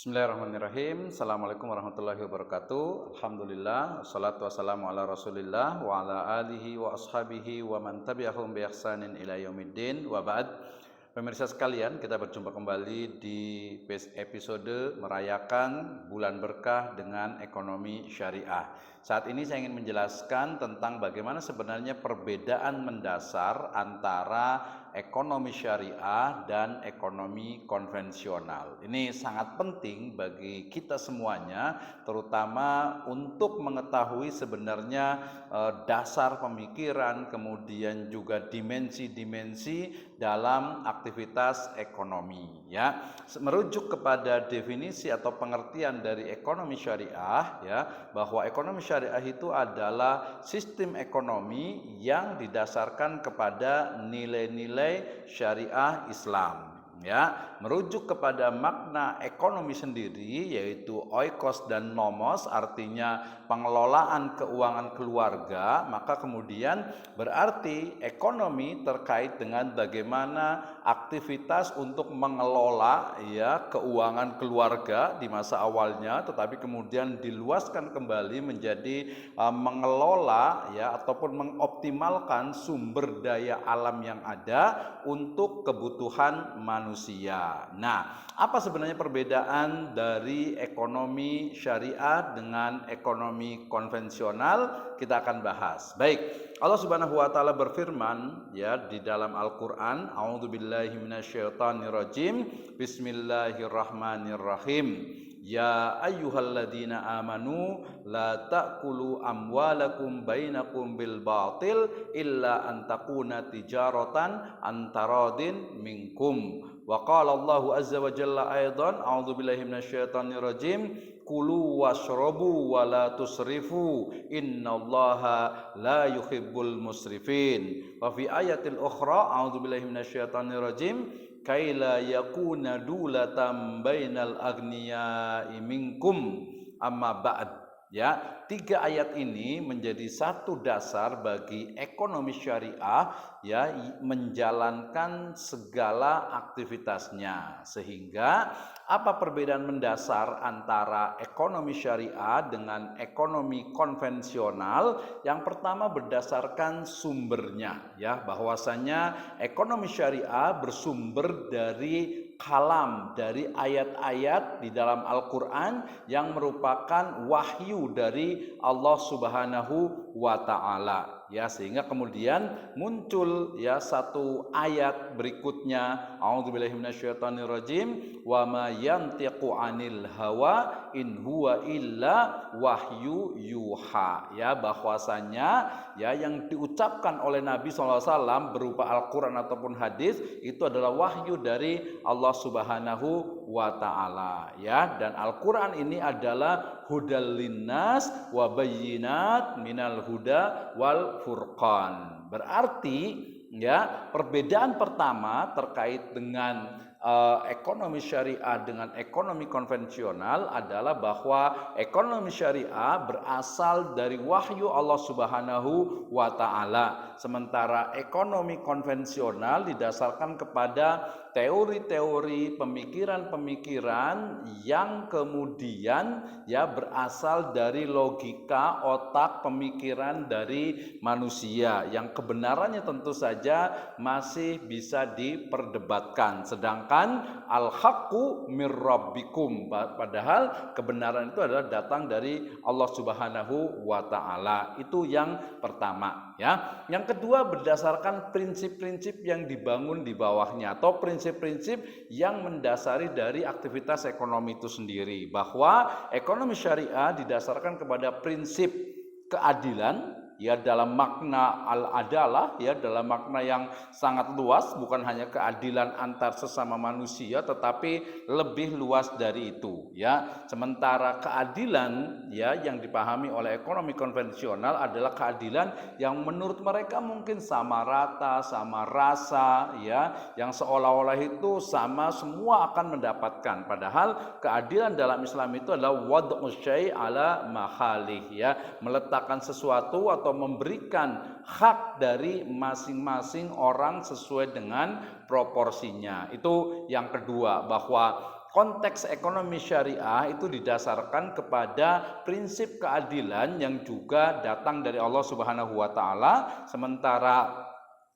Bismillahirrahmanirrahim. Assalamualaikum warahmatullahi wabarakatuh. Alhamdulillah, wassalatu wassalamu ala Rasulillah wa ala alihi wa ashabihi wa man tabi'ahum bi ihsanin ila yaumiddin. Wa ba'd. Pemirsa sekalian, kita berjumpa kembali di episode merayakan bulan berkah dengan ekonomi syariah. Saat ini saya ingin menjelaskan tentang bagaimana sebenarnya perbedaan mendasar antara ekonomi syariah dan ekonomi konvensional. Ini sangat penting bagi kita semuanya, terutama untuk mengetahui sebenarnya dasar pemikiran, kemudian juga dimensi-dimensi dalam aktivitas ekonomi. Ya, merujuk kepada definisi atau pengertian dari ekonomi syariah, ya, bahwa ekonomi syariah itu adalah sistem ekonomi yang didasarkan kepada nilai-nilai syariah Islam, ya, merujuk kepada makna ekonomi sendiri yaitu oikos dan nomos, artinya pengelolaan keuangan keluarga. Maka kemudian berarti ekonomi terkait dengan bagaimana aktivitas untuk mengelola, ya, keuangan keluarga di masa awalnya, tetapi kemudian diluaskan kembali menjadi mengelola, ya, ataupun mengoptimalkan sumber daya alam yang ada untuk kebutuhan manusia. Nah, apa sebenarnya perbedaan dari ekonomi syariah dengan ekonomi konvensional? Kita akan bahas. Baik, Allah Subhanahu wa taala berfirman, ya, di dalam Al-Qur'an, A'udzubillahi minasyaitonirrajim. Bismillahirrahmanirrahim. Ya ayyuhalladzina amanu la ta'kulu amwalakum bainakum bil batil illa an takuna tijaratan antaradin minkum. Wa qala Allahu azza wa jalla aidan, a'udzubillahi minasyaitonir rajim, kulu washrabu wa la tusrifu innallaha la yuhibbul musrifin. Wa fi ayatil ukhra, a'udzubillahi minasyaitonir rajim, kaila yakuna dulatam bainal aghniyai minkum amma ba'd. Ya, tiga ayat ini menjadi satu dasar bagi ekonomi syariah, ya, menjalankan segala aktivitasnya. Sehingga apa perbedaan mendasar antara ekonomi syariah dengan ekonomi konvensional? Yang pertama berdasarkan sumbernya, ya, bahwasanya ekonomi syariah bersumber dari kalam, dari ayat-ayat di dalam Al-Quran yang merupakan wahyu dari Allah Subhanahu wa ta'ala, ya, sehingga kemudian muncul, ya, satu ayat berikutnya, a'udzubillahi minasyaitonirrajim, wa ma yantiqu 'anil hawa in huwa illa wahyu yuha, ya, bahwasanya, ya, yang diucapkan oleh Nabi SAW berupa Al-Quran ataupun hadis itu adalah wahyu dari Allah Subhanahu wa ta'ala, ya. Dan Al-Quran ini adalah hudal linnas wa bayyinat minal huda wal furqan. Berarti, ya, perbedaan pertama terkait dengan ekonomi syariah dengan ekonomi konvensional adalah bahwa ekonomi syariah berasal dari wahyu Allah Subhanahu wa ta'ala, sementara ekonomi konvensional didasarkan kepada teori-teori, pemikiran-pemikiran yang kemudian, ya, berasal dari logika otak pemikiran dari manusia yang kebenarannya tentu saja masih bisa diperdebatkan. Sedangkan al-haqqu mir rabbikum, padahal kebenaran itu adalah datang dari Allah Subhanahu wa ta'ala. Itu yang pertama, ya. Yang kedua berdasarkan prinsip-prinsip yang dibangun di bawahnya atau prinsip-prinsip yang mendasari dari aktivitas ekonomi itu sendiri, bahwa ekonomi syariah didasarkan kepada prinsip keadilan, ya, dalam makna al-adalah, ya, dalam makna yang sangat luas, bukan hanya keadilan antar sesama manusia tetapi lebih luas dari itu, ya. Sementara keadilan, ya, yang dipahami oleh ekonomi konvensional adalah keadilan yang menurut mereka mungkin sama rata, sama rasa, ya, yang seolah-olah itu sama, semua akan mendapatkan. Padahal keadilan dalam Islam itu adalah wad'u syai' ala mahalih, ya, meletakkan sesuatu atau memberikan hak dari masing-masing orang sesuai dengan proporsinya. Itu yang kedua, bahwa konteks ekonomi syariah itu didasarkan kepada prinsip keadilan yang juga datang dari Allah Subhanahu wa taala, sementara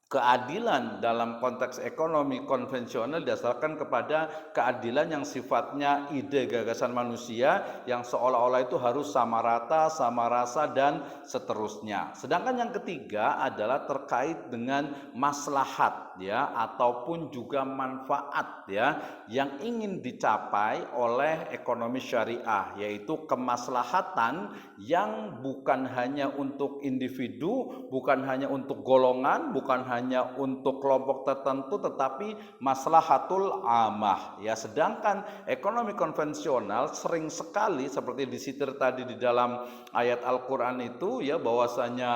keadilan dalam konteks ekonomi konvensional didasarkan kepada keadilan yang sifatnya ide gagasan manusia yang seolah-olah itu harus sama rata, sama rasa dan seterusnya. Sedangkan yang ketiga adalah terkait dengan maslahat ya ataupun juga manfaat ya yang ingin dicapai oleh ekonomi syariah, yaitu kemaslahatan yang bukan hanya untuk individu, bukan hanya untuk golongan, bukan hanya untuk kelompok tertentu, tetapi maslahatul amah ya. Sedangkan ekonomi konvensional sering sekali seperti disitir tadi di dalam ayat Al-Qur'an itu ya, bahwasanya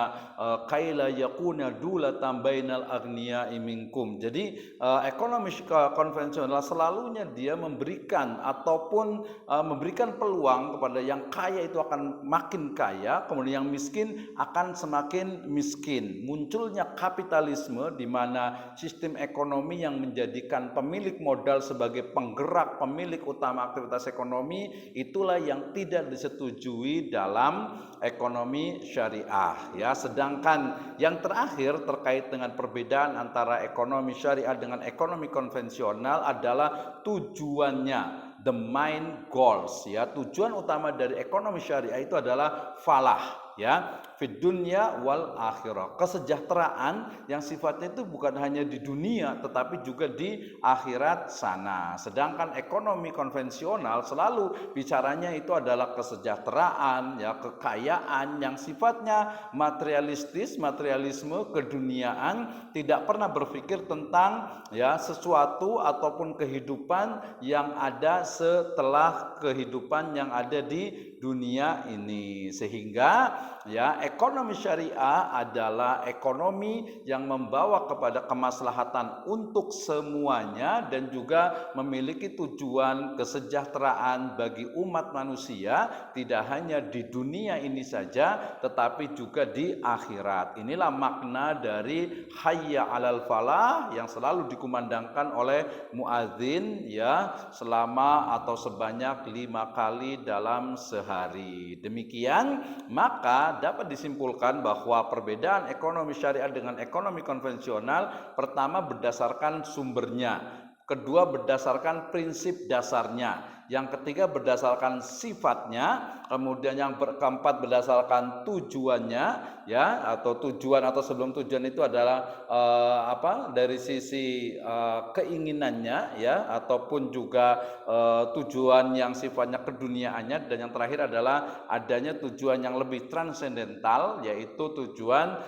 kaila yakuna dulatan bainal agniya minkum. Jadi ekonomi konvensional selalunya dia memberikan ataupun memberikan peluang kepada yang kaya itu akan makin kaya, kemudian yang miskin akan semakin miskin. Munculnya kapitalisme di mana sistem ekonomi yang menjadikan pemilik modal sebagai penggerak, pemilik utama aktivitas ekonomi, itulah yang tidak disetujui dalam ekonomi syariah ya. Sedangkan yang terakhir terkait dengan perbedaan antara ekonomi syariah dengan ekonomi konvensional adalah tujuannya, the main goals ya. Tujuan utama dari ekonomi syariah itu adalah falah ya, fid dunya wal akhirah, kesejahteraan yang sifatnya itu bukan hanya di dunia tetapi juga di akhirat sana. Sedangkan ekonomi konvensional selalu bicaranya itu adalah kesejahteraan ya, kekayaan yang sifatnya materialistis, materialisme, keduniaan, tidak pernah berpikir tentang ya sesuatu ataupun kehidupan yang ada setelah kehidupan yang ada di dunia ini. Sehingga ya ekonomi syariah adalah ekonomi yang membawa kepada kemaslahatan untuk semuanya dan juga memiliki tujuan kesejahteraan bagi umat manusia, tidak hanya di dunia ini saja tetapi juga di akhirat. Inilah makna dari hayya 'alal falah yang selalu dikumandangkan oleh muadzin ya selama atau sebanyak 5 kali dalam sehari. Demikian maka dapat disimpulkan bahwa perbedaan ekonomi syariah dengan ekonomi konvensional pertama berdasarkan sumbernya, kedua berdasarkan prinsip dasarnya, yang ketiga berdasarkan sifatnya, kemudian yang keempat berdasarkan tujuannya ya, atau tujuan atau sebelum tujuan itu adalah dari sisi keinginannya ya, ataupun juga tujuan yang sifatnya keduniaannya, dan yang terakhir adalah adanya tujuan yang lebih transendental, yaitu tujuan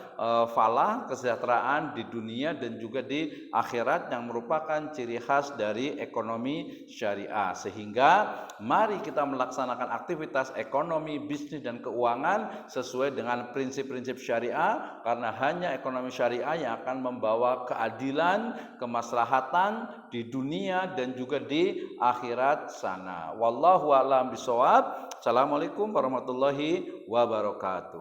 falah, kesejahteraan di dunia dan juga di akhirat yang merupakan ciri khas dari ekonomi syariah. Sehingga mari kita melaksanakan aktivitas ekonomi, bisnis dan keuangan sesuai dengan prinsip-prinsip syariah, karena hanya ekonomi syariah yang akan membawa keadilan, kemaslahatan di dunia dan juga di akhirat sana. Wallahu a'lam bishawab. Assalamualaikum warahmatullahi wabarakatuh.